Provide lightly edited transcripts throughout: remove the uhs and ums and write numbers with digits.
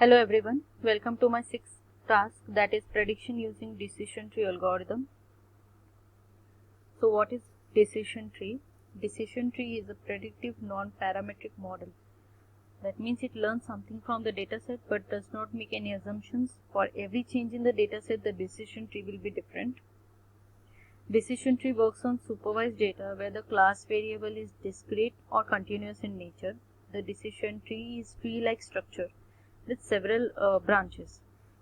Hello everyone, welcome to my sixth task, that is prediction using decision tree algorithm. So what is decision tree? Decision tree is a predictive non-parametric model. That means it learns something from the dataset but does not make any assumptions. For every change in the dataset, the decision tree will be different. Decision tree works on supervised data where the class variable is discrete or continuous in nature. The decision tree is tree-like structure with several branches.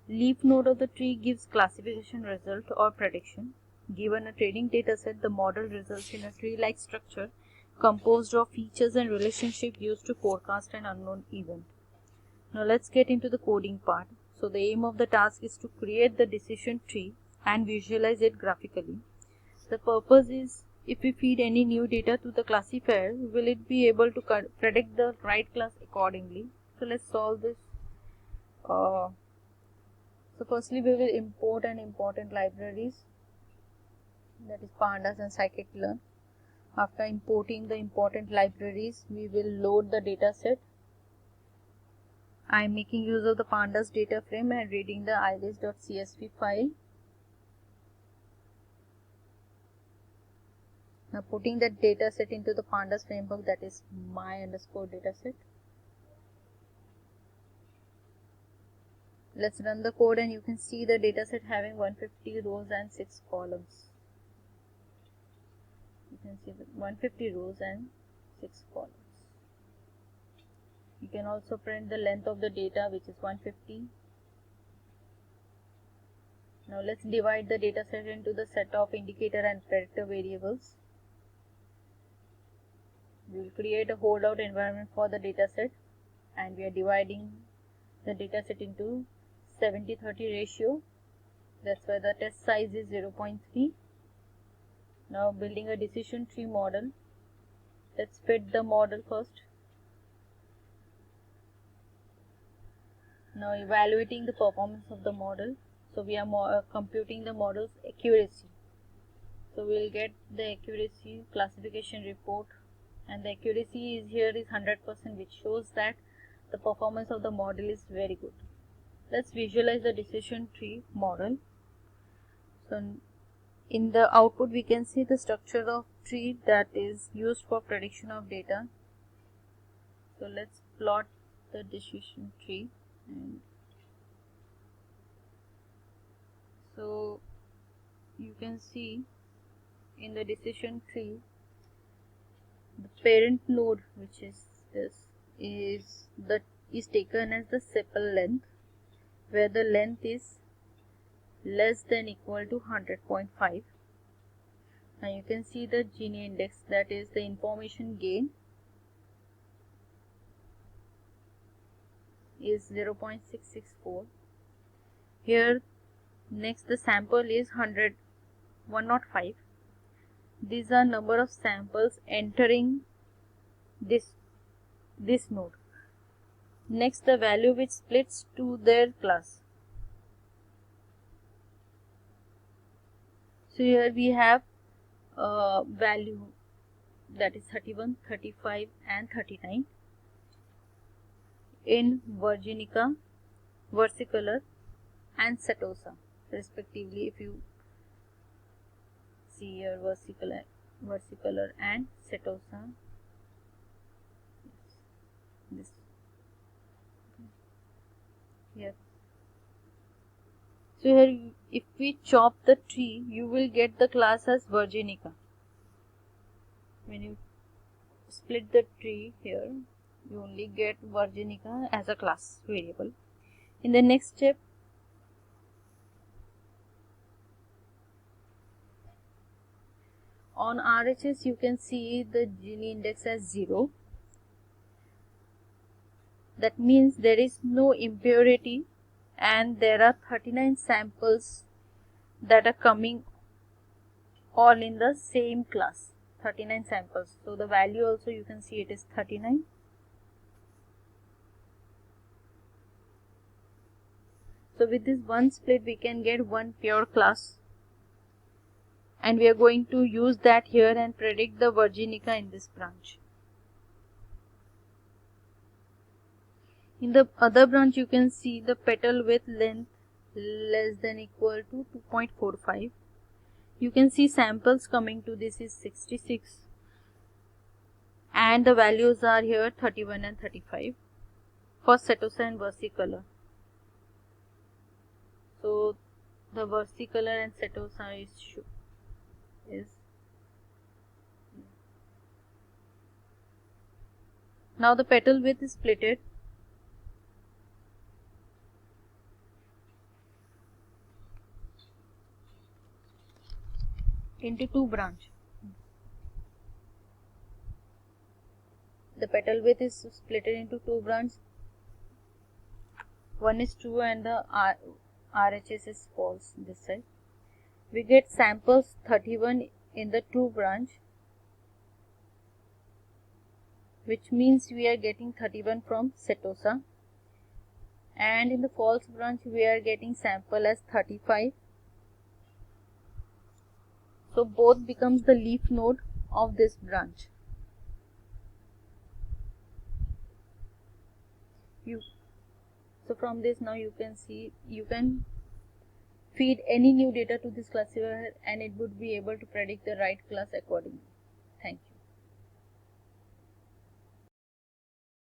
Leaf node of the tree gives classification result or prediction. Given a training dataset, the model results in a tree-like structure composed of features and relationships used to forecast an unknown event. Now let's get into the coding part. So the aim of the task is to create the decision tree and visualize it graphically. The purpose is, if we feed any new data to the classifier, will it be able to predict the right class accordingly? So let's solve this. So firstly we will import an important libraries, that is pandas and scikit-learn. After importing the important libraries, we will load the data set. I am making use of the pandas data frame and reading the iris.csv file. Now putting that data set into the pandas framework, that is my_dataset. Let's run the code and you can see the dataset having 150 rows and 6 columns. You can see the 150 rows and 6 columns. You can also print the length of the data, which is 150. Now let's divide the dataset into the set of indicator and predictor variables. We will create a holdout environment for the dataset and we are dividing the dataset into 70-30 ratio. That's why the test size is 0.3. Now building a decision tree model. Let's fit the model first. Now evaluating the performance of the model. So we are computing the model's accuracy. So we will get the accuracy classification report, and the accuracy is here is 100%, which shows that the performance of the model is very good. Let's visualize the decision tree model. So in the output we can see the structure of tree that is used for prediction of data. So let's plot the decision tree. And so you can see in the decision tree, the parent node, which is this, is taken as the sepal length, where the length is less than equal to 100.5. Now you can see the Gini index, that is the information gain, is 0.664. Here next the sample is 105. These are number of samples entering this node. Next the value which splits to their class. So here we have value, that is 31, 35 and 39 in Virginica, Versicolor and Setosa respectively. If you see here, Versicolor and Setosa, this here. So here if we chop the tree, you will get the class as Virginica. When you split the tree here, you only get Virginica as a class variable. In the next step, on RHS you can see the Gini index as 0. That means there is no impurity and there are 39 samples that are coming all in the same class. 39 samples. So the value also you can see it is 39. So with this one split we can get one pure class, and we are going to use that here and predict the Virginica in this branch. In the other branch, you can see the petal width length less than equal to 2.45. You can see samples coming to this is 66 and the values are here 31 and 35 for setosa and versicolor. So the versicolor and setosa is now the petal width is splitted into two branches. The petal width is split into two branches. One is true and the RHS is false this side. We get samples 31 in the true branch, which means we are getting 31 from setosa, and in the false branch we are getting sample as 35. So both becomes the leaf node of this branch. So from this now you can see you can feed any new data to this classifier and it would be able to predict the right class accordingly. Thank you.